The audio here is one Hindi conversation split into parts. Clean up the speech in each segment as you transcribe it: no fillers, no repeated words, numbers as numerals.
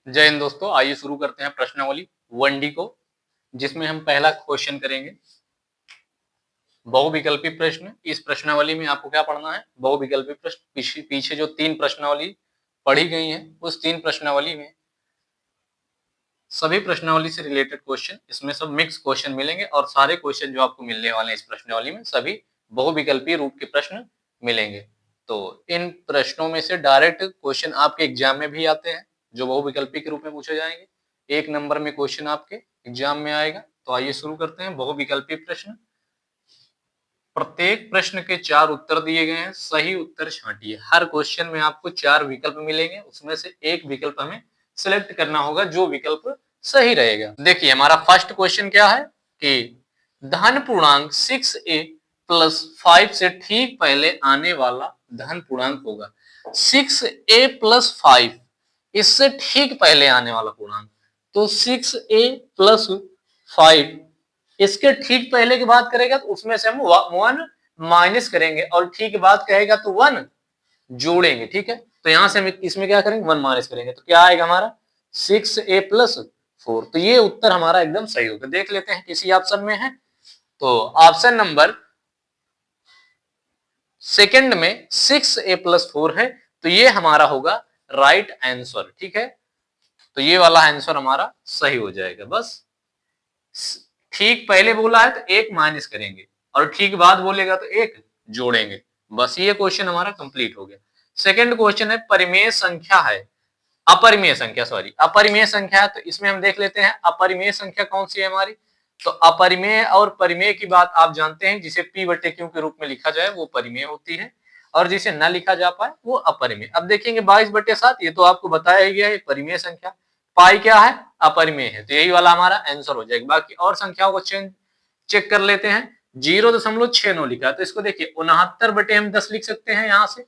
जय हिंद दोस्तों, आइए शुरू करते हैं प्रश्नावली 1D को, जिसमें हम पहला क्वेश्चन करेंगे बहुविकल्पी प्रश्न। इस प्रश्नावली में आपको क्या पढ़ना है? बहुविकल्पी प्रश्न। पीछे जो 3 प्रश्नावली पढ़ी गई हैं, उस 3 प्रश्नावली में सभी प्रश्नावली से रिलेटेड क्वेश्चन, इसमें सब मिक्स क्वेश्चन मिलेंगे और सारे क्वेश्चन जो आपको मिलने वाले हैं इस प्रश्नावली में सभी बहुविकल्पी रूप के प्रश्न मिलेंगे। तो इन प्रश्नों में से डायरेक्ट क्वेश्चन आपके एग्जाम में भी आते हैं, जो बहुविकल्पी के रूप में पूछे जाएंगे। 1 नंबर में क्वेश्चन आपके एग्जाम में आएगा। तो आइए शुरू करते हैं बहुविकल्पी प्रश्न। प्रत्येक प्रश्न के 4 उत्तर दिए गए हैं, सही उत्तर छांटिए। हर क्वेश्चन में आपको 4 विकल्प मिलेंगे, उसमें से एक विकल्प हमें सिलेक्ट करना होगा जो विकल्प सही रहेगा। देखिए हमारा फर्स्ट क्वेश्चन क्या है कि धन पूर्णांक 6a प्लस 5 से ठीक पहले आने वाला धन पूर्णांक होगा। 6a प्लस 5 इससे ठीक पहले आने वाला पूर्णांक, तो 6a प्लस 5 इसके ठीक पहले की बात करेगा तो उसमें से हम 1 माइनस करेंगे और ठीक बात कहेगा तो 1 जोड़ेंगे। ठीक है, तो यहां से हम इसमें क्या करेंगे, 1 माइनस करेंगे तो क्या आएगा हमारा 6a प्लस 4। तो ये उत्तर हमारा एकदम सही होगा। देख लेते हैं किसी ऑप्शन में है, तो ऑप्शन नंबर सेकंड में 6a प्लस 4 है, तो ये हमारा होगा राइट आंसर। ठीक है, तो ये वाला आंसर हमारा सही हो जाएगा। बस ठीक पहले बोला है तो 1 माइनस करेंगे और ठीक बाद बोलेगा तो 1 जोड़ेंगे। बस ये क्वेश्चन हमारा कंप्लीट हो गया। सेकंड क्वेश्चन है परिमेय संख्या है, अपरिमेय संख्या, सॉरी अपरिमेय संख्या है। तो इसमें हम देख लेते हैं अपरिमेय संख्या कौन सी है हमारी। तो अपरिमेय और परिमेय की बात आप जानते हैं, जिसे p बटे q के रूप में लिखा जाए वो परिमेय होती है और जिसे न लिखा जा पाए वो अपरिमेय। अब देखेंगे 22 बटे 7, ये तो आपको बताया ही गया है परिमेय संख्या। पाई क्या है, अपरिमेय है, तो यही वाला हमारा आंसर हो जाएगा। बाकी और संख्याओं को चेक कर लेते हैं। 0.69 लिखा है, तो इसको देखिए 69 बटे हम 10 लिख सकते हैं। यहाँ से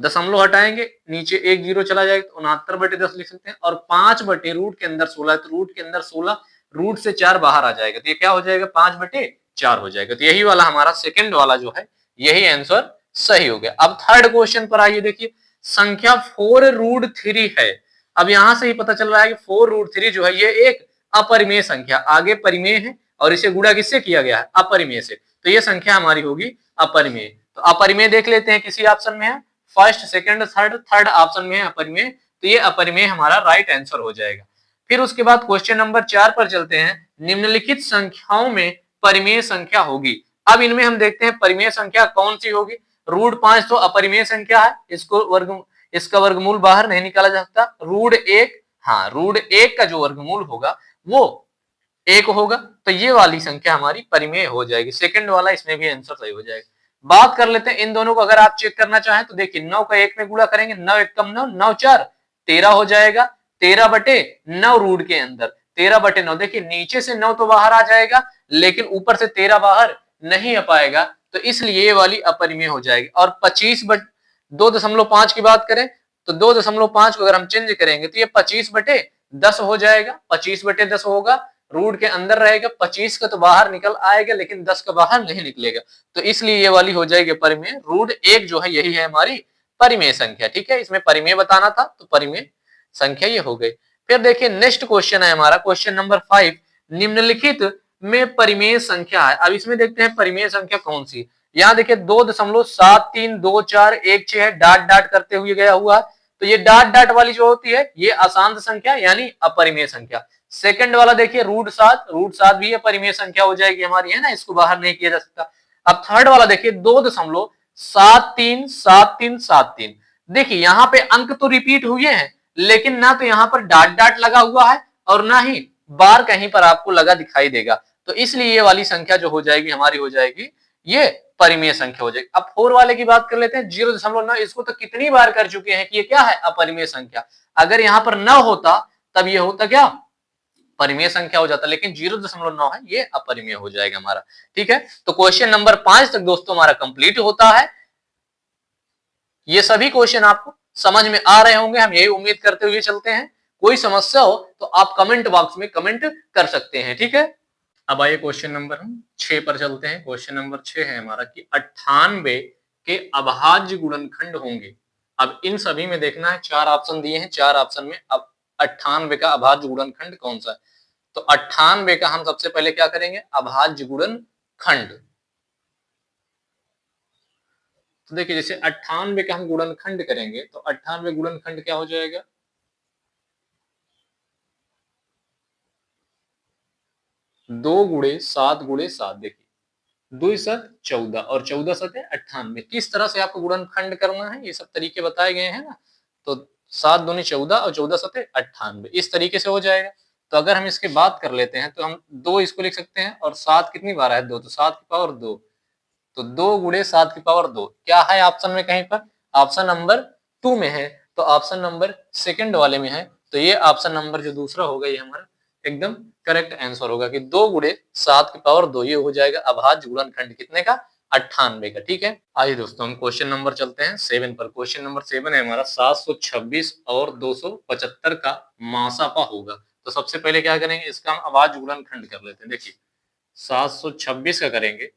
दशमलव हटाएंगे, नीचे 1 0 चला जाएगा तो 69 बटे 10 लिख सकते हैं। और 5 बटे रूट के अंदर 16 है, तो रूट के अंदर 16, रूट से 4 बाहर आ जाएगा, तो ये क्या हो जाएगा 5 बटे 4 हो जाएगा। तो यही वाला हमारा सेकंड वाला जो है यही आंसर सही हो गया। अब थर्ड क्वेश्चन पर आइए। देखिए संख्या 4√3 है। अब यहां से ही पता चल रहा है कि 4√3 जो है ये एक अपरिमेय संख्या, आगे परिमेय है और इसे गुणा किससे किया गया है, अपरिमेय से, तो ये संख्या हमारी होगी अपरिमेय। तो अपरिमेय देख लेते हैं किसी ऑप्शन में है, फर्स्ट सेकंड थर्ड ऑप्शन में है अपरिमेय, तो ये अपरिमेय हमारा राइट आंसर हो जाएगा। फिर उसके बाद क्वेश्चन नंबर 4 पर चलते हैं। निम्नलिखित संख्याओं में परिमेय संख्या होगी। अब इनमें हम देखते हैं परिमेय संख्या कौन सी होगी। √5 तो अपरिमेय संख्या है, इसका वर्गमूल बाहर नहीं निकाला जा सकता। √1, हाँ √1 का जो वर्गमूल होगा वो 1 होगा, तो ये वाली संख्या हमारी परिमेय हो जाएगी। सेकंड वाला इसमें भी आंसर सही हो जाएगा। बात कर लेते हैं इन दोनों को, अगर आप चेक करना चाहें तो देखिए 9 का 1 में गुणा करेंगे, 9 1 कम 9, 9 4 13 हो जाएगा। 13 बटे 9 रूट के अंदर 13 बटे 9, देखिए नीचे से 9 तो बाहर आ जाएगा लेकिन ऊपर से 13 बाहर नहीं आ पाएगा, तो इसलिए ये वाली अपरिमेय हो जाएगी। और 25 बटे 2.5 की बात करें तो 2.5 को अगर हम चेंज करेंगे तो ये 25 बटे 10 हो जाएगा। 25 बटे 10 होगा, रूट के अंदर रहेगा, 25 का तो बाहर निकल आएगा लेकिन 10 का बाहर नहीं निकलेगा, तो इसलिए ये वाली हो जाएगी परिमेय। √1 जो है यही है हमारी परिमेय संख्या। ठीक है, इसमें परिमेय बताना था तो परिमेय संख्या ये हो गई। फिर देखिए नेक्स्ट क्वेश्चन है हमारा क्वेश्चन नंबर 5। निम्नलिखित में परिमेय संख्या है। अब इसमें देखते हैं परिमेय संख्या कौन सी। यहाँ देखिए 2.732416 है, डाट डाट करते हुए गया हुआ, तो ये डाट डाट वाली जो होती है ये अशांत संख्या यानी अपरिमेय संख्या। सेकंड वाला देखिए √7 भी अपरिमेय संख्या हो जाएगी हमारी, है ना, इसको बाहर नहीं किया जा सकता। अब थर्ड वाला देखिए 2.737373, देखिए यहाँ पे अंक तो रिपीट हुए हैं लेकिन ना तो यहाँ पर डाट डाट लगा हुआ है और ना ही बार कहीं पर आपको लगा दिखाई देगा, तो इसलिए ये वाली संख्या जो हो जाएगी हमारी हो जाएगी ये परिमेय संख्या हो जाएगी। अब 4 वाले की बात कर लेते हैं। 0.9, इसको तो कितनी बार कर चुके हैं कि ये क्या है अपरिमेय संख्या। अगर यहाँ पर न होता तब ये होता क्या, परिमेय संख्या हो जाता, लेकिन 0.9 है ये अपरिमेय हो जाएगा हमारा। ठीक है, तो क्वेश्चन नंबर 5 तक दोस्तों हमारा कंप्लीट होता है। ये सभी क्वेश्चन आपको समझ में आ रहे होंगे, हम यही उम्मीद करते हुए चलते हैं। कोई समस्या हो तो आप कमेंट बॉक्स में कमेंट कर सकते हैं। ठीक है, अब आइए क्वेश्चन नंबर 6 पर चलते हैं। क्वेश्चन नंबर 6 है हमारा कि 98 के अभाज्य गुणनखंड होंगे। अब इन सभी में देखना है, 4 ऑप्शन दिए हैं, 4 ऑप्शन में अब 98 का अभाज्य गुणनखंड कौन सा है? तो 98 का हम सबसे पहले क्या करेंगे, अभाज्य गुणनखंड। तो देखिए जैसे 98 का हम गुणनखंड करेंगे तो 98 गुणनखंड क्या हो जाएगा, 2 गुणे 7 गुणे 7। देखिए 2 7 14 और 14 7 है 98। किस तरह से आपको गुणनखंड करना है ये सब तरीके बताए गए हैं ना। तो 7 दूनी 14 और 14 7 98, इस तरीके से हो जाएगा। तो अगर हम इसके बात कर लेते हैं तो हम 2 इसको लिख सकते हैं और 7 कितनी बार है 2, तो 7 की पावर 2, तो 2 गुणे 7 की पावर 2 क्या है ऑप्शन में कहीं पर, ऑप्शन नंबर 2 में है, तो ऑप्शन नंबर सेकंड वाले में है। तो ये ऑप्शन नंबर जो दूसरा होगा ये हमारा एकदम करेक्ट आंसर होगा कि 2 गुणे 7 की पावर 2, ये हो जाएगा अभाज्य गुणनखंड कितने का, 98 का। ठीक है, आइए दोस्तों हम क्वेश्चन नंबर चलते हैं 7 पर। क्वेश्चन नंबर 7 है हमारा 726 और 275 का मासापा होगा। तो सबसे पहले क्या करेंगे, इसका हम अभाज्य गुणनखंड कर लेते हैं। देखिए 726 का करेंगे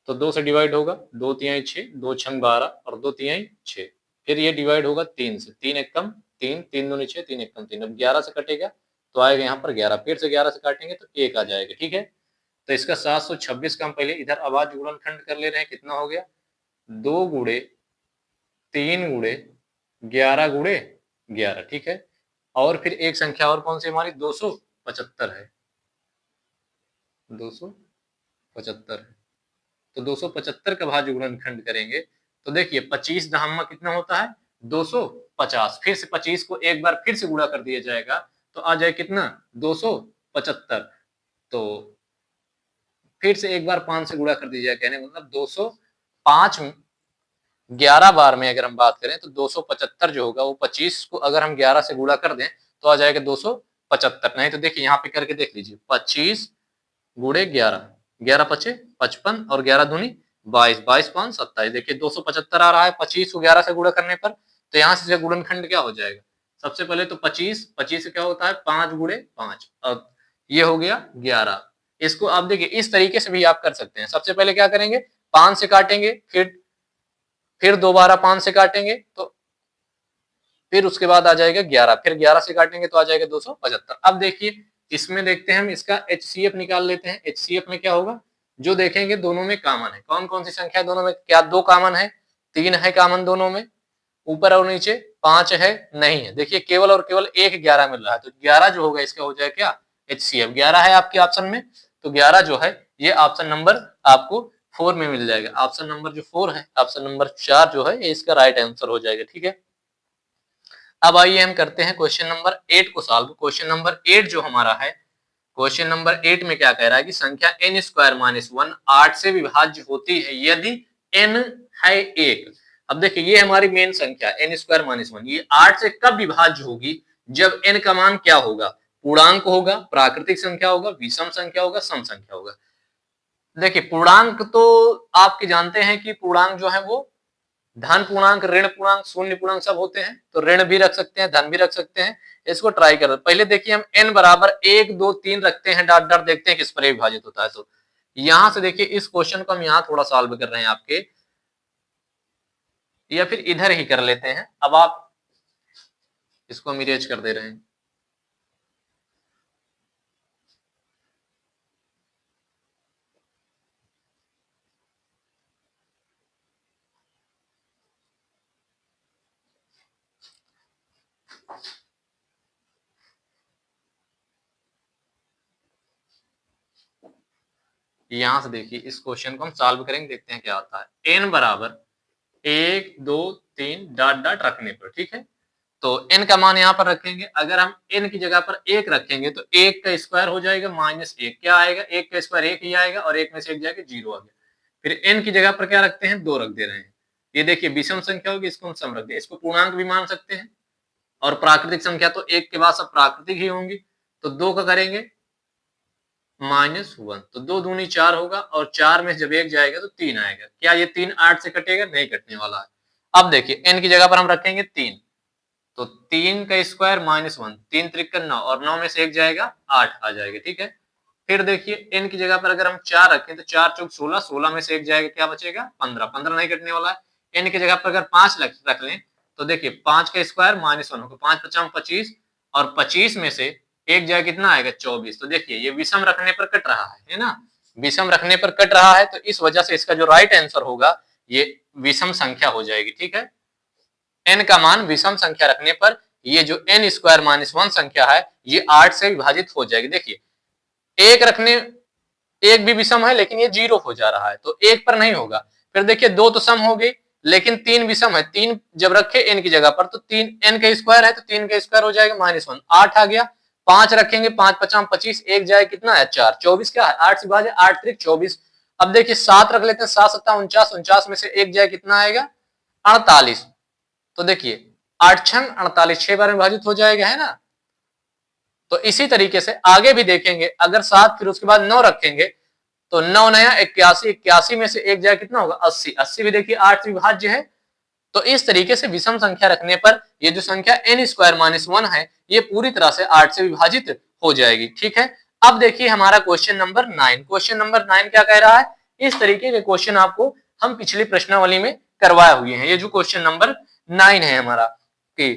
तो 2 से डिवाइड होगा, 2 तिहाई 6, 2 छंग 12 और 2 तिहाई 6। फिर ये डिवाइड होगा 3 से, 3 एक कम 3, 3 दूनी 6, 3 एक कम 3। अब 11 से कटेगा तो आएगा यहाँ पर 11, फिर से 11 से काटेंगे तो 1 आ जाएगा। ठीक है, तो इसका 726 का हम पहले इधर अभाज्य गुणनखंड कर ले रहे हैं। कितना हो गया, 2 गुणे 3 गुणे 11 गुणे 11। ठीक है, और फिर एक संख्या और कौन सी हमारी 275 है, 275 है। तो 275 का भाज्य गुणनखंड करेंगे तो देखिए 25 दहम्मा कितना होता है 250, फिर से 25 को एक बार फिर से गुणा कर दिया जाएगा तो आ जाए कितना 275। तो फिर से एक बार 5 से गुणा कर दिया जाए, कहने मतलब 205 11 बार में अगर हम बात करें तो 275 जो होगा वो 25 को अगर हम 11 से गुणा कर दें तो आ जाएगा 275। नहीं तो देखिए यहाँ पे करके देख लीजिए 25 गुणे 11, 11 पचे 55 और 11 दूनी 22, 22 5 27। देखिए 275 आ रहा है 25 को 11 से गुणा करने पर। तो यहाँ से गुणनखंड क्या हो जाएगा, सबसे पहले तो 25 25 से क्या होता है 5 गुणे 5 और ये हो गया 11। इसको आप देखिए इस तरीके से भी आप कर सकते हैं। सबसे पहले क्या करेंगे 5 से काटेंगे, फिर दोबारा 5 से काटेंगे तो फिर उसके बाद आ जाएगा 11, फिर 11 से काटेंगे तो आ जाएगा 275। अब देखिए इसमें देखते हैं हम इसका HCF निकाल लेते हैं। HCF में क्या होगा, जो देखेंगे दोनों में कॉमन है, कौन कौन सी संख्या है दोनों में, क्या 2 कॉमन है, 3 है कॉमन दोनों में, ऊपर और नीचे 5 है नहीं है। देखिए केवल और केवल एक 11 मिल रहा है, तो 11 जो होगा इसका हो जाएगा क्या HCF, 11 है आपके ऑप्शन में, तो 11 जो है ये ऑप्शन नंबर आपको 4 में मिल जाएगा। ऑप्शन नंबर जो 4 है, ऑप्शन नंबर 4 जो है ये इसका राइट आंसर हो जाएगा। ठीक है, अब आइए हम करते हैं क्वेश्चन नंबर 8 को सॉल्व। क्वेश्चन नंबर 8 जो हमारा है, क्वेश्चन नंबर 8 में क्या कह रहा है कि संख्या n स्क्वायर माइनस 1 8 से विभाज्य होती है यदि n है 1। अब देखिए ये हमारी मेन संख्या n स्क्वायर माइनस 1, ये 8 से कब विभाज्य होगी, जब n का मान क्या होगा, पूर्णांक होगा, प्राकृतिक संख्या होगा, विषम संख्या होगा, सम संख्या होगा। देखिए पूर्णांक तो आपके जानते हैं कि पूर्णांक जो है वो धन पूर्णांक, ऋण पूर्णांक, शून्य पूर्णांक सब होते हैं, तो ऋण भी रख सकते हैं, धन भी रख सकते हैं। इसको ट्राई कर, पहले देखिए हम n बराबर 1 2 3 रखते हैं, डॉट डॉट देखते हैं किस पर विभाजित होता है। तो यहां से देखिए इस क्वेश्चन को हम यहाँ थोड़ा सॉल्व कर रहे हैं आपके, या फिर इधर ही कर लेते हैं। अब आप इसको हम इरेज कर दे रहे हैं। यहां से देखिए इस क्वेश्चन को हम सॉल्व करेंगे, देखते हैं क्या आता है। n बराबर 1 2 3 डॉट डॉट रखने पर, ठीक है, तो n का मान यहाँ पर रखेंगे। अगर हम n की जगह पर 1 रखेंगे तो 1 का स्क्वायर हो जाएगा माइनस 1, क्या आएगा 1 का स्क्वायर 1 ही आएगा और 1 में से 1 जाएगा 0 आ गया। फिर n की जगह पर क्या रखते हैं 2 रख दे रहे हैं। ये देखिए विषम संख्या होगी, इसको हम सम रख दे, इसको पूर्णांक भी मान सकते हैं और प्राकृतिक संख्या तो 1 के बाद सब प्राकृतिक ही होंगी। तो 2 का करेंगे -1, तो 2 दूनी 4 होगा और 4 में जब 1 जाएगा तो 3 आएगा। क्या ये 3 8 से कटेगा, नहीं कटने वाला है। अब देखिए n की जगह पर हम रखेंगे 3, तो 3 का स्क्वायर -1, 3 त्रिक 9 और 9 में से 1 जाएगा 8 आ जाएगा। ठीक है, फिर देखिए n की जगह पर अगर हम 4 रखें तो 4 चौक 16, 16 में से 1 जाएगा, क्या बचेगा 15, 15 नहीं कटने वाला है। n की जगह पर अगर 5 रख लें तो देखिए 5 का स्क्वायर -1 होगा, 5 5 25, और 25 में से एक जगह कितना आएगा 24। तो देखिए ये विषम रखने पर कट रहा है ना, विषम रखने पर कट रहा है, तो इस वजह से इसका जो राइट आंसर होगा ये विषम संख्या हो जाएगी। ठीक है, n का मान विषम संख्या रखने पर ये जो n स्क्वायर माइनस 1 संख्या है ये 8 से विभाजित हो जाएगी। देखिए एक रखने, एक भी विषम है लेकिन ये 0 हो जा रहा है तो एक पर नहीं होगा। फिर देखिए 2 तो सम हो गई लेकिन 3 विषम है, 3 जब रखे n की जगह पर तो 3 n का स्क्वायर है तो 3 का स्क्वायर हो जाएगा -1, 8 आ गया। 5 रखेंगे, 5 पचाम 25, एक जाए कितना है 4, 24 क्या है 8 से विभाजित 8 त्रिक 24। अब देखिए 7 रख लेते हैं, 7 सत्ता 49, 49 में से एक जाए कितना आएगा 48। तो देखिए 8 छंग 48, 6 बार में विभाजित हो जाएगा, है ना। तो इसी तरीके से आगे भी देखेंगे, अगर 7 फिर उसके बाद 9 रखेंगे तो 9 नया 81, 81 में से एक जाए कितना होगा 80, 80 भी देखिए 8 से विभाज्य है। तो इस तरीके से विषम संख्या रखने पर ये जो संख्या n स्क्वायर माइनस 1 है ये पूरी तरह से 8 से विभाजित हो जाएगी। ठीक है, अब देखिए हमारा क्वेश्चन नंबर 9। क्वेश्चन नंबर 9 क्या कह रहा है, इस तरीके के क्वेश्चन आपको हम पिछली प्रश्नावली में करवाए हुए हैं। ये जो क्वेश्चन नंबर 9 है हमारा कि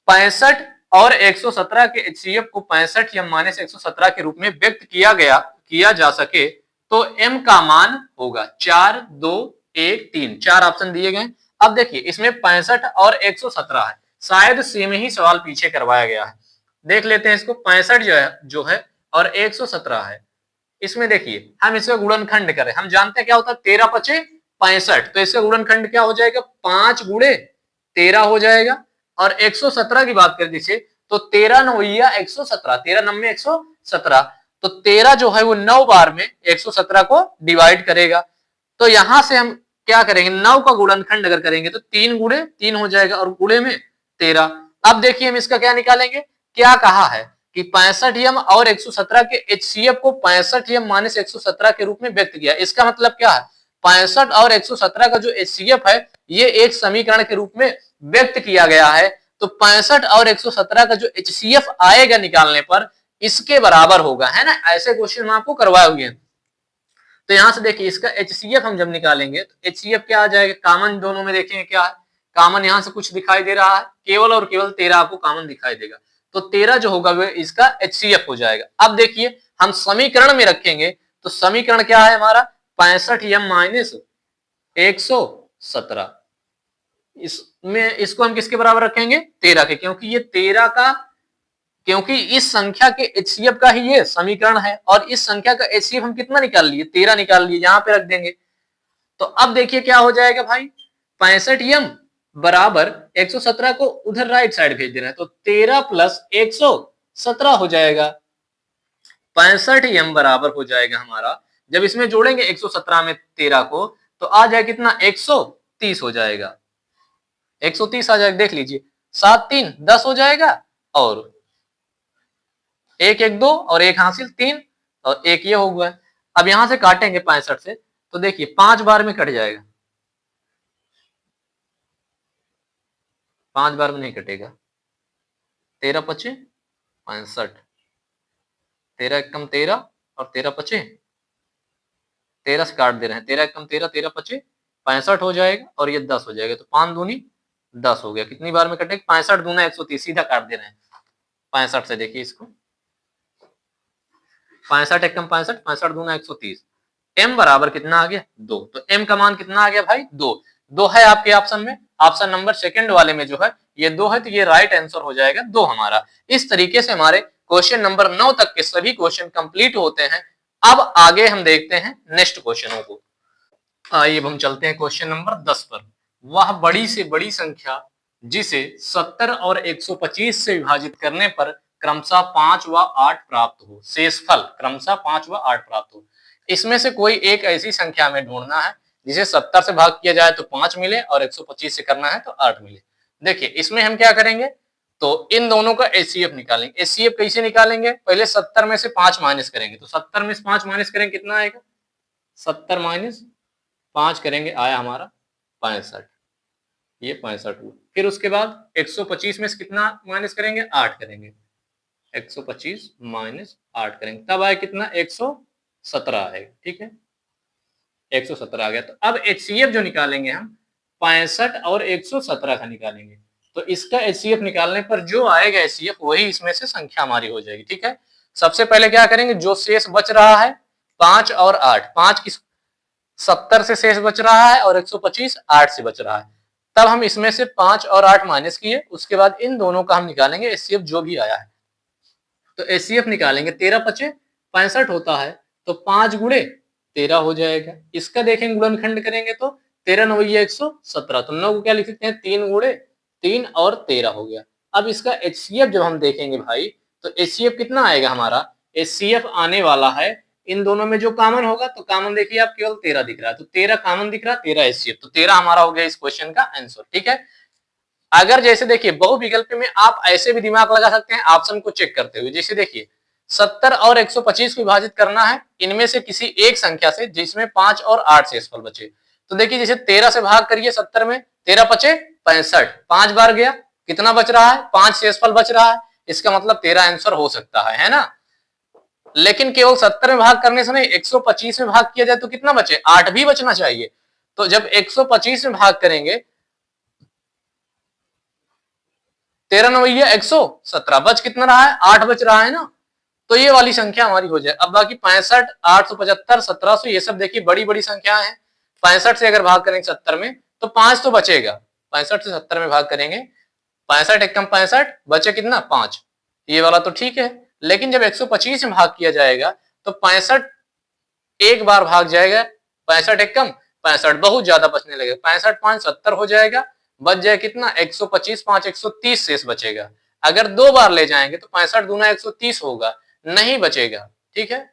65 और 117 के HCF को 65 या माइनस 117 के रूप में व्यक्त किया जा सके तो m का मान होगा 4, 2, 1, 3, 4 ऑप्शन दिए गए। अब देखिए इसमें 65 और 117 है, शायद सेम ही सवाल पीछे करवाया गया है। देख लेते हैं इसको, 65 जो है और 117 है। इसमें देखिए हम इसका गुणनखंड करें, हम जानते हैं क्या होता है 13 पचे 65, तो इसका गुणनखंड क्या हो जाएगा 5 गुणे 13 हो जाएगा। और 117 की बात कर दीजिए तो 13 9 117, 13 9 117, तो 13 जो है वो 9 बार में 117 को डिवाइड करेगा। तो यहां से हम क्या करेंगे 9 का गुणनखंड अगर करेंगे तो 3 गुणे 3 हो जाएगा और गुणे में 13। अब देखिए हम इसका क्या निकालेंगे, क्या कहा है कि 65m और 117 के HCF को 65m माइनस 117 के रूप में व्यक्त किया। इसका मतलब क्या है 65 और 117 का जो HCF है ये एक समीकरण के रूप में व्यक्त किया गया है। तो 65 और 117 का जो HCF आएगा निकालने पर इसके बराबर होगा, है ना। ऐसे क्वेश्चन हम आपको करवाए हुए हैं। तो यहां से देखिए इसका HCF हम जब निकालेंगे तो HCF क्या आ जाएगा, कॉमन दोनों में देखेंगे क्या है, कॉमन यहां से कुछ दिखाई दे रहा है, केवल और केवल 13 आपको कॉमन दिखाई देगा। तो 13 जो होगा वो इसका HCF हो जाएगा। अब देखिए हम समीकरण में रखेंगे तो समीकरण क्या है हमारा 65m माइनस 117, इसमें इसको हम किसके बराबर रखेंगे 13 के, क्योंकि ये 13 का, क्योंकि इस संख्या के HCF का ही ये समीकरण है और इस संख्या का HCF हम कितना निकाल लिए 13 निकाल लिए, यहां पे रख देंगे। तो अब देखिए क्या हो जाएगा भाई 65m बराबर 117 को उधर राइट साइड भेज देना है तो 13 प्लस 117 हो जाएगा। 65m बराबर हो जाएगा हमारा, जब इसमें जोड़ेंगे 117 में 13 को तो आ जाए कितना 130 हो जाएगा, 130 आ जाएगा। देख लीजिए 7 3 10 हो जाएगा और 1 1 2 और 1 हासिल 3 और 1 ये हो गया। अब यहां से काटेंगे 65 से तो देखिए 5 बार में कट जाएगा, 5 बार में नहीं कटेगा, 13 पचे 65, 13 एकम 13 और 13 पचे 13 से काट दे रहे हैं, 13 एकम 13, 13 पचे 65 हो जाएगा और ये 10 हो जाएगा। तो 5 दूनी 10 हो गया, कितनी बार में कटेगा 65 दूना 130, सीधा काट दे रहे हैं 65 से। देखिए इसको 65 एकम 65, 65 दूना 130, m बराबर कितना आ गया 2। तो m का मान कितना आ गया भाई 2 है आपके ऑप्शन में, ऑप्शन नंबर सेकंड वाले में जो है ये 2 है, तो ये राइट आंसर हो जाएगा 2 हमारा। इस तरीके से हमारे क्वेश्चन नंबर 9 तक के सभी क्वेश्चन कंप्लीट होते हैं। अब आगे हम देखते हैं नेक्स्ट क्वेश्चनों को। आइए हम चलते हैं क्वेश्चन नंबर 10 पर। वह बड़ी से बड़ी संख्या जिसे 70 और 125 से विभाजित करने पर क्रमशः 5 व 8 प्राप्त हो, शेषफल क्रमशः 5 व 8 प्राप्त हो। इसमें से कोई एक ऐसी संख्या में ढूंढना है जिसे 70 से भाग किया जाए तो 5 मिले और 125 से करना है तो 8 मिले। देखिए इसमें हम क्या करेंगे तो इन दोनों का HCF निकालेंगे। HCF कैसे निकालेंगे, पहले 70 में से 5 माइनस करेंगे, तो 70 में से 5 माइनस करेंगे कितना आएगा 70 माइनस 5 करेंगे आया हमारा 65, ये 65 हुआ। फिर उसके बाद 125 में से कितना माइनस करेंगे 8 करेंगे, 125 माइनस 8 करेंगे तब आए कितना 117 आएगा। ठीक है 117 आ गया। तो अब HCF जो निकालेंगे हम 65 और 117 का निकालेंगे। तो इसका HCF निकालने पर जो आएगा HCF वही इसमें से संख्या हमारी हो जाएगी। ठीक है, सबसे पहले क्या करेंगे, जो शेष बच रहा है 5 और 8, 5 किस 70 से शेष बच रहा है और 125 8 से बच रहा है, तब हम इसमें से 5 और 8 माइनस किए, उसके बाद इन दोनों का हम निकालेंगे HCF जो भी आया है। तो HCF निकालेंगे, 13 पचे 65 होता है, तो 5 गुणे 13 हो जाएगा। इसका देखेंगे गुणनखंड करेंगे तो 13 9 117, तो 9 को क्या लिख सकते हैं, 3 गुणे 3 और 13 हो गया। अब इसका HCF जब हम देखेंगे भाई, तो HCF कितना आएगा हमारा, HCF आने वाला है, इन दोनों में जो कॉमन होगा, तो कॉमन देखिए आप केवल 13 दिख रहा है, तो 13 कॉमन दिख रहा है, 13 HCF, तो 13 हमारा हो गया इस क्वेश्चन का आंसर। ठीक है, अगर जैसे देखिए बहुविकल्प में आप ऐसे भी दिमाग लगा सकते हैं ऑप्शन को चेक करते हुए, जैसे देखिए 70 और 125 को विभाजित करना है इनमें से किसी एक संख्या से जिसमें 5 और 8 शेषफल बचे। तो देखिए जैसे 13 से भाग करिए 70 में, 13 पचे 65, 5 बार गया, कितना बच रहा है, 5 शेषफल बच रहा है, इसका मतलब 13 आंसर हो सकता है ना। लेकिन केवल 70 में भाग करने से नहीं, 125 में भाग किया जाए तो कितना बचे, 8 भी बचना चाहिए। तो जब 125 में भाग करेंगे, 13 9 117, बच कितना रहा है, 8 बच रहा है ना, तो ये वाली संख्या हमारी हो जाए। अब बाकी 65 875 1700 ये सब देखिए बड़ी बड़ी संख्याएं हैं, 65 से अगर भाग करेंगे 70 में तो 5 तो बचेगा, 65 से 70 में भाग करेंगे, 65 एक कम 65 बचे कितना 5, ये वाला तो ठीक है। लेकिन जब 125 में भाग किया जाएगा तो 65 एक बार भाग जाएगा, 65 एक कम 65, बहुत ज्यादा बचने लगेगा, 65 5 70 हो जाएगा, बच जाए कितना 125 5 130 शेष बचेगा। अगर 2 बार ले जाएंगे तो 65 दूना 130 होगा, नहीं बचेगा। ठीक है,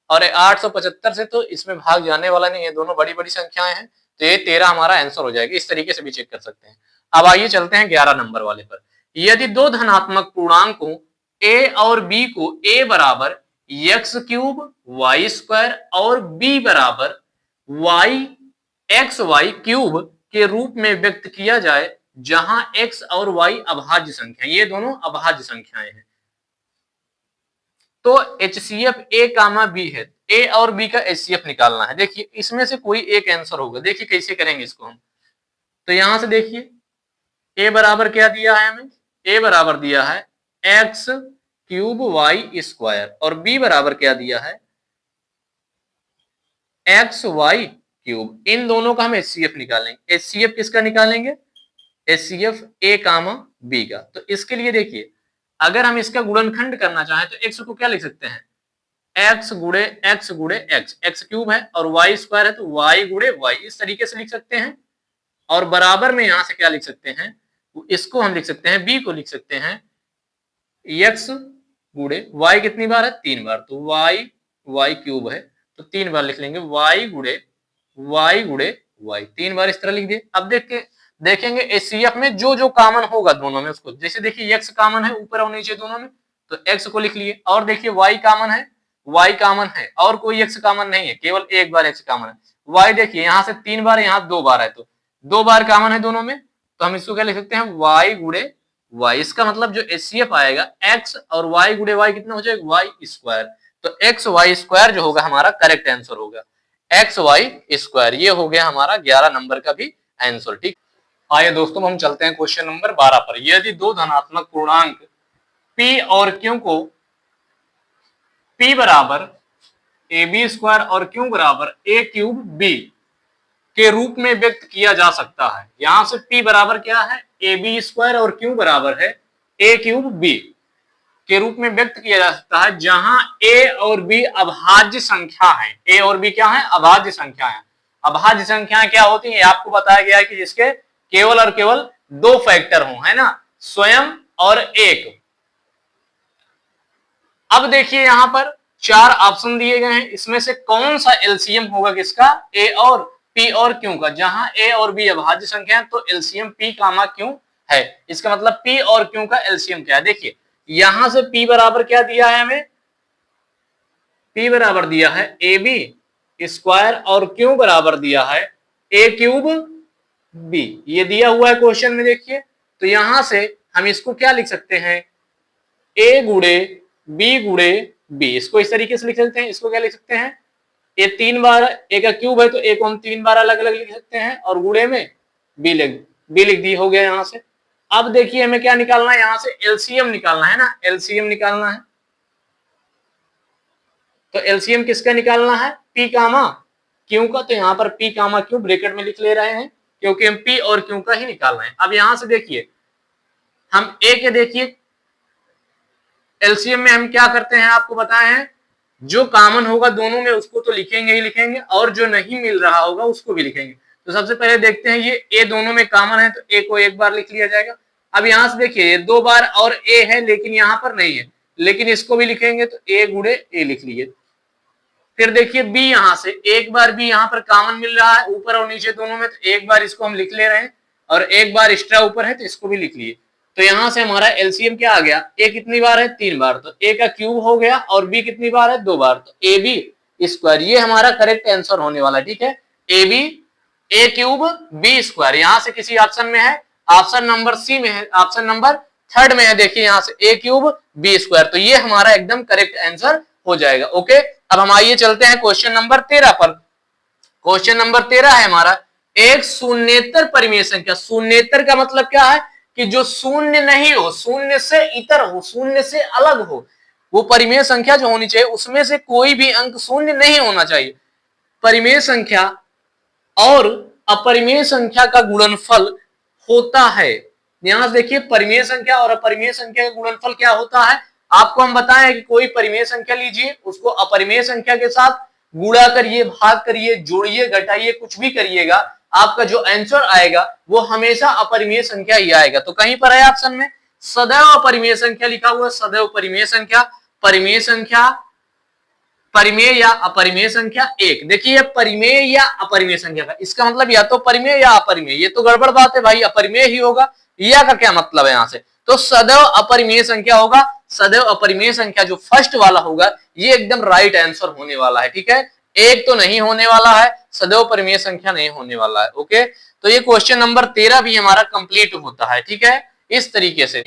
और 875 से तो इसमें भाग जाने वाला नहीं है, दोनों बड़ी बड़ी संख्याएं हैं, तो ये 13 हमारा आंसर हो जाएगा। इस तरीके से भी चेक कर सकते हैं। अब आइए चलते हैं 11 नंबर वाले पर। यदि दो धनात्मक पूर्णांकों a और b को a बराबर x क्यूब y स्क्वायर और b बराबर y एक्स वाई क्यूब के रूप में व्यक्त किया जाए, जहां x और y अभाज्य संख्या, ये दोनों अभाज्य संख्याएं हैं, तो HCF a कामा b है, a और b का HCF निकालना है। देखिए इसमें से कोई एक आंसर होगा, देखिए कैसे करेंगे इसको हम। तो यहां से देखिए a बराबर क्या दिया है हमें, a बराबर दिया है x क्यूब y स्क्वायर और b बराबर क्या दिया है एक्स वाई क्यूब। इन दोनों का हम HCF निकालेंगे। HCF किसका निकालेंगे, HCF a कामा b का। तो इसके लिए देखिए अगर हम इसका गुणनखंड करना चाहें तो x को क्या लिख सकते हैं, x गुणे x, x क्यूब है और y स्क्वायर है तो y गुणे y, इस तरीके से लिख सकते हैं। और बराबर में यहां से क्या लिख सकते हैं, इसको हम लिख सकते हैं, b को लिख सकते हैं x गुणे y, कितनी बार है 3 बार, तो y क्यूब है तो 3 बार लिख लेंगे, y गुणे y 3 बार इस तरह लिख दिए। अब देखेंगे HCF में जो जो कॉमन होगा दोनों में उसको, जैसे देखिए x कॉमन है ऊपर और नीचे दोनों में, तो x को लिख लिए, और देखिए y कॉमन है, y कॉमन है और कोई x कॉमन नहीं है, केवल एक बार x कॉमन है। y देखिए यहां से 3 बार, यहां 2 बार है, तो 2 बार कॉमन है दोनों में, तो हम इसको क्या लिख सकते हैं y गुणे y। इसका मतलब जो HCF आएगा x और y गुणे y कितना हो जाएगा y स्क्वायर, तो एक्स वाई स्क्वायर जो होगा हमारा करेक्ट आंसर होगा, एक्स वाई स्क्वायर। ये हो गया हमारा 11 नंबर का भी आंसर। ठीक, आइए दोस्तों हम चलते हैं क्वेश्चन नंबर 12 पर। यदि दो धनात्मक पूर्णांक p और q को p बराबर ab स्क्वायर और q बराबर a क्यूब b के रूप में व्यक्त किया जा सकता है, यहां से p बराबर क्या है ab स्क्वायर और q बराबर है a क्यूब b के रूप में व्यक्त किया जा सकता है, जहां a और b अभाज्य संख्या है। a और b क्या है, अभाज्य संख्या है। अभाज्य संख्याएं क्या होती है, आपको बताया गया है कि जिसके केवल और केवल 2 फैक्टर हों, है ना, स्वयं और एक। अब देखिए यहां पर 4 ऑप्शन दिए गए हैं, इसमें से कौन सा एलसीएम होगा किसका, a और p और q का। जहां a और b अभाज्य संख्या है तो एलसीएम p कामा q है। इसका मतलब p और q का एलसीएम क्या है, देखिए यहां से p बराबर क्या दिया है हमें, p बराबर दिया है ab स्क्वायर और q बराबर दिया है a क्यूब b, ये दिया हुआ है क्वेश्चन में देखिए। तो यहां से हम इसको क्या लिख सकते हैं, a गुणे b गुणे b, इसको इस तरीके से लिख सकते हैं। इसको क्या लिख सकते हैं, ये 3 बार a का क्यूब है तो a को हम 3 बार अलग अलग लिख सकते हैं और गुणे में b लिख दी, हो गया यहां से। अब देखिए हमें क्या निकालना है, यहां से एलसीएम निकालना है ना, एलसीएम निकालना है। तो एलसीएम किसका निकालना है, पी कामा क्यू का। तो यहाँ पर पी कामा क्यू ब्रैकेट में लिख ले रहे हैं, क्योंकि हम पी और क्यू का ही निकालना है। अब यहां से देखिए हम ए के देखिए एलसीएम में हम क्या करते हैं, आपको बताए हैं, जो कॉमन होगा दोनों में उसको तो लिखेंगे ही लिखेंगे, और जो नहीं मिल रहा होगा उसको भी लिखेंगे। तो सबसे पहले देखते हैं, ये ए दोनों में कॉमन है तो ए को एक बार लिख लिया जाएगा। अब यहां से देखिए 2 बार और ए है लेकिन यहां पर नहीं है, लेकिन इसको भी लिखेंगे तो ए गुणे ए लिख लिए। फिर देखिए बी, यहां से एक बार बी यहां पर कॉमन मिल रहा है ऊपर और नीचे दोनों में, तो एक बार इसको हम लिख ले रहे हैं, और एक बार एक्स्ट्रा ऊपर है तो इसको भी लिख लिए। तो यहां से हमारा एलसीएम क्या आ गया, ए कितनी बार है 3 बार, तो ए का क्यूब हो गया, और बी कितनी बार है 2 बार, तो ए बी स्क्वायर, ये हमारा करेक्ट आंसर होने वाला है। ठीक है, A B A cube B square, यहां से किसी ऑप्शन में है, ऑप्शन नंबर सी में है, ऑप्शन नंबर 3 में है, देखिए यहां से ए क्यूब बी स्क्वायर, तो ये हमारा एकदम करेक्ट आंसर हो जाएगा। ओके, अब हम आइए चलते हैं क्वेश्चन नंबर 13 पर। क्वेश्चन नंबर 13 है हमारा, एक शून्येतर परिमेय संख्या। शून्येतर का मतलब क्या है कि जो शून्य नहीं हो, शून्य से इतर हो, शून्य से अलग हो, वो परिमेय संख्या जो होनी चाहिए उसमें से कोई भी अंक शून्य नहीं होना चाहिए। परिमेय संख्या और अपरिमेय संख्या का गुणनफल होता है। यहां से देखिए परिमेय संख्या और अपरिमेय संख्या का गुणनफल क्या होता है, आपको हम बताएं कि कोई परिमेय संख्या लीजिए, उसको अपरिमेय संख्या के साथ गुणा करिए, भाग करिए, जोड़िए, घटाइए, कुछ भी करिएगा, आपका जो आंसर आएगा वो हमेशा अपरिमेय संख्या ही आएगा। तो कहीं पर है ऑप्शन में सदैव अपरिमेय संख्या लिखा हुआ है, सदैव परिमेय संख्या, परिमेय संख्या, परिमेय या अपरिमेय संख्या एक। देखिए परिमेय या अपरिमेय संख्या का इसका मतलब या तो परिमेय या अपरिमेय, ये तो गड़बड़ बात है भाई, अपरिमेय ही होगा, या का क्या मतलब है यहां से, तो सदैव अपरिमेय संख्या होगा। सदैव अपरिमेय संख्या जो फर्स्ट वाला होगा ये एकदम राइट आंसर होने वाला है। ठीक है, एक तो नहीं होने वाला है, सदैव परिमेय संख्या नहीं होने वाला है। ओके, तो ये क्वेश्चन नंबर 13 भी हमारा कंप्लीट होता है। ठीक है, इस तरीके से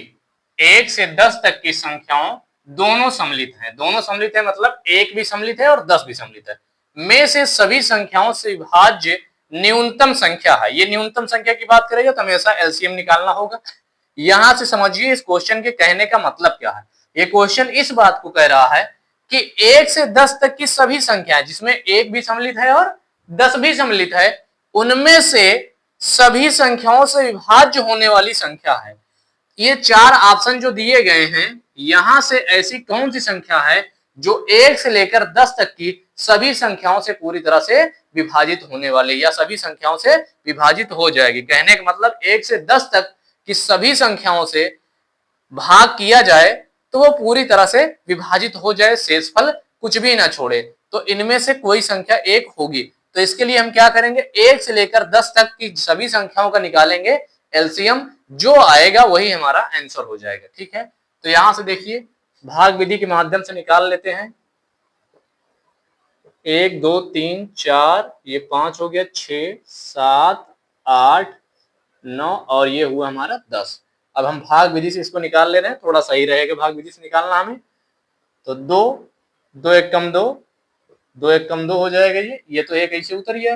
1 से 10 तक की संख्याओं दोनों सम्मिलित हैं, दोनों सम्मिलित है मतलब 1 भी सम्मिलित है और 10 भी सम्मिलित है, में से सभी संख्याओं से विभाज्य न्यूनतम संख्या है। ये न्यूनतम संख्या की बात करेगा तो हमेशा एलसीएम निकालना होगा। यहां से समझिए इस क्वेश्चन के कहने का मतलब क्या है, ये क्वेश्चन इस बात को कह रहा है कि 1 से 10 तक की सभी संख्याएं जिसमें 1 भी सम्मिलित है और 10 भी सम्मिलित है, उनमें से सभी संख्याओं से विभाज्य होने वाली संख्या है। ये 4 ऑप्शन जो दिए गए हैं, यहां से ऐसी कौन सी संख्या है जो 1 से लेकर 10 तक की सभी संख्याओं से पूरी तरह से विभाजित होने वाली, या सभी संख्याओं से विभाजित हो जाएगी। कहने का मतलब 1 से 10 तक की सभी संख्याओं से भाग किया जाए तो वो पूरी तरह से विभाजित हो जाए, शेषफल कुछ भी ना छोड़े, तो इनमें से कोई संख्या एक होगी। तो इसके लिए हम क्या करेंगे, 1 से लेकर 10 तक की सभी संख्याओं का निकालेंगे एलसीएम, जो आएगा वही हमारा आंसर हो जाएगा। ठीक है, तो यहां से देखिए भाग विधि के माध्यम से निकाल लेते हैं। 1 2 3 4, ये 5 हो गया, 6 7 8 9 और ये हुआ हमारा 10। अब हम भाग विधि से इसको निकाल ले रहे हैं, थोड़ा सही रहेगा भाग विधि से निकालना हमें। तो 2 2 1 कम 2, 2 1 कम 2 हो जाएगा, ये तो एक ऐसे उतर गया,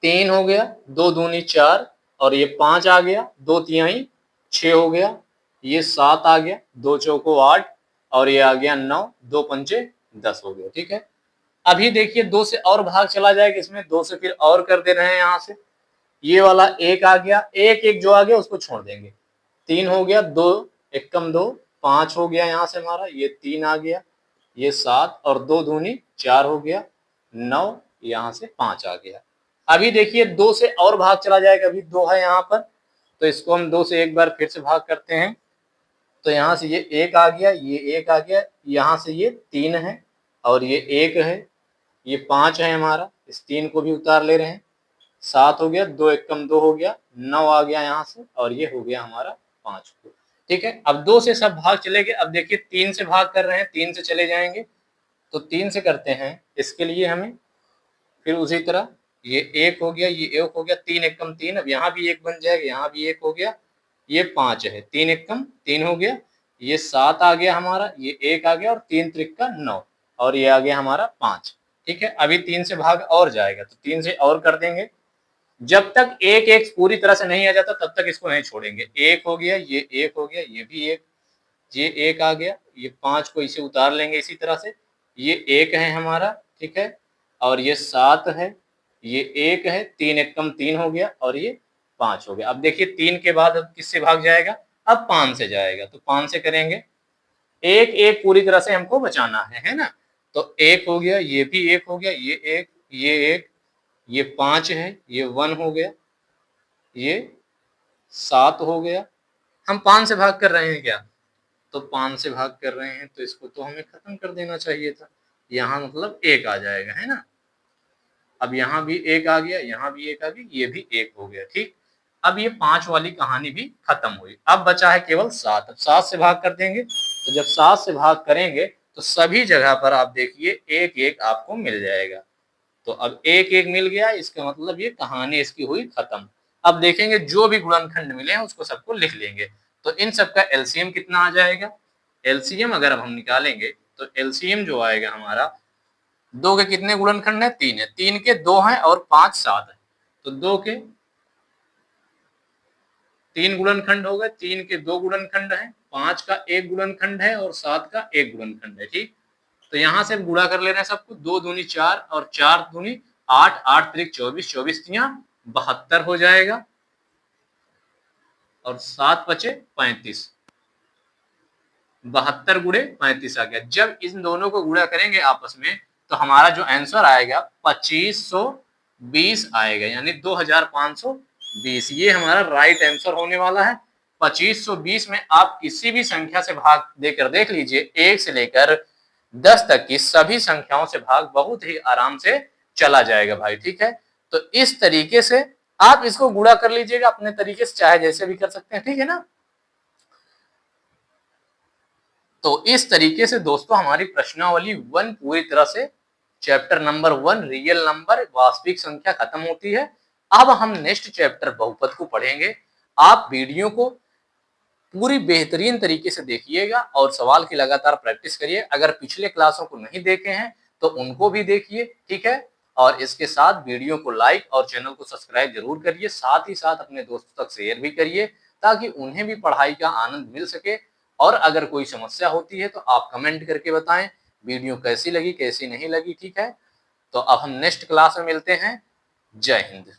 3 हो गया, 2 दूनी 4 और ये 5 आ गया, 2 तिहाई 6 हो गया, ये 7 आ गया, 2 चौको 8 और ये आ गया 9, 2 पंचे 10 हो गया। ठीक है, अभी देखिए 2 से और भाग चला जाएगा इसमें, 2 से फिर और कर दे रहे हैं, यहां से ये वाला 1 आ गया, 1 1 जो आ गया उसको छोड़ देंगे, 3 हो गया, 2 1 कम 2 5 हो गया, यहां से हमारा ये 3 आ गया, ये 7 और 2 दूनी 4 हो गया, 9 यहां से 5 आ गया। अभी देखिए 2 से और भाग चला जाएगा, अभी 2 है यहाँ पर, तो इसको हम 2 से एक बार फिर से भाग करते हैं। तो यहाँ से ये 1 आ गया, ये 1 आ गया, यहाँ से ये 3 है और ये 1 है, ये 5 है हमारा, इस 3 को भी उतार ले रहे हैं, 7 हो गया, 2 1 कम 2 हो गया, 9 आ गया यहाँ से और ये हो गया हमारा 5। ठीक है, अब 2 से सब भाग चले गए। अब देखिए 3 से भाग कर रहे हैं, 3 से चले जाएंगे, तो 3 से करते हैं। इसके लिए हमें फिर उसी तरह ये 1 हो गया, ये 1 हो गया, 3 1 कम 3, अब यहाँ भी 1 बन जाएगा, यहाँ भी 1 हो गया, ये 5 है, 3 1 कम 3 हो गया, ये 7 आ गया हमारा, ये 1 आ गया और 3 त्रिक 9 और ये आ गया हमारा 5। ठीक है, अभी 3 से भाग और जाएगा, तो 3 से और कर देंगे, जब तक एक एक पूरी तरह से नहीं आ जाता तब तक इसको नहीं छोड़ेंगे। एक हो गया, ये एक हो गया, ये भी एक, ये एक आ गया, ये 5 को इसे उतार लेंगे इसी तरह से, ये एक है हमारा, ठीक है, और ये 7 है, ये एक है, 3 एक कम 3 हो गया और ये 5 हो गया। अब देखिए 3 के बाद अब किससे भाग जाएगा, अब 5 से जाएगा, तो 5 से करेंगे, एक एक पूरी तरह से हमको बचाना है ना। तो एक हो गया, ये भी एक हो गया, ये एक, ये एक, ये 5 है, ये 1 हो गया, ये 7 हो गया। हम 5 से भाग कर रहे हैं क्या, तो 5 से भाग कर रहे हैं तो इसको तो हमें खत्म कर देना चाहिए था, यहाँ मतलब एक आ जाएगा, है ना। अब यहाँ भी एक आ गया, यहाँ भी एक आ गया, ये भी एक हो गया, ठीक। अब ये 5 वाली कहानी भी खत्म हुई। अब बचा है केवल 7। अब 7 से भाग कर देंगे, तो जब 7 से भाग करेंगे तो सभी जगह पर आप देखिए एक एक आपको मिल जाएगा। तो अब एक एक मिल गया, इसका मतलब ये कहानी इसकी हुई खत्म। अब देखेंगे जो भी गुणनखंड मिले हैं उसको सबको लिख लेंगे। तो इन सबका एलसीएम कितना आ जाएगा, एलसीएम अगर अब हम निकालेंगे तो एलसीएम जो आएगा हमारा, 2 के कितने गुणनखंड है, 3 है, 3 के 2 हैं और 5 7 है, तो 2 के 3 गुणनखंड हो गए, 3 के 2 गुणनखंड है, 5 का 1 गुणनखंड है और 7 का 1 गुणनखंड है, ठीक। तो यहां से गुणा कर ले रहे हैं सबको, 2 दूनी 4 और 4 दूनी 8, 8 त्रिक 24, 24 तियां 72 हो जाएगा और 7 बचे 35, 72 गुणे 35 आ गया। जब इन दोनों को गुणा करेंगे आपस में तो हमारा जो आंसर आएगा 2520 आएगा, यानी 2520। ये हमारा राइट आंसर होने वाला है। 2520 में आप किसी भी संख्या से भाग देकर देख लीजिए, 1 से लेकर 10 तक की सभी संख्याओं से भाग बहुत ही आराम से चला जाएगा भाई, ठीक है। तो इस तरीके से आप इसको गुणा कर लीजिएगा अपने तरीके से, चाहे जैसे भी कर सकते हैं, ठीक है ना। तो इस तरीके से दोस्तों हमारी प्रश्नावली 1 पूरी तरह से चैप्टर नंबर 1 रियल नंबर वास्तविक संख्या खत्म होती है। अब हम नेक्स्ट चैप्टर बहुपद को पढ़ेंगे। आप वीडियो को पूरी बेहतरीन तरीके से देखिएगा और सवाल की लगातार प्रैक्टिस करिए। अगर पिछले क्लासों को नहीं देखे हैं तो उनको भी देखिए, ठीक है। और इसके साथ वीडियो को लाइक और चैनल को सब्सक्राइब जरूर करिए, साथ ही साथ अपने दोस्तों तक शेयर भी करिए ताकि उन्हें भी पढ़ाई का आनंद मिल सके। और अगर कोई समस्या होती है तो आप कमेंट करके बताएं वीडियो कैसी लगी कैसी नहीं लगी, ठीक है। तो अब हम नेक्स्ट क्लास में मिलते हैं। जय हिंद।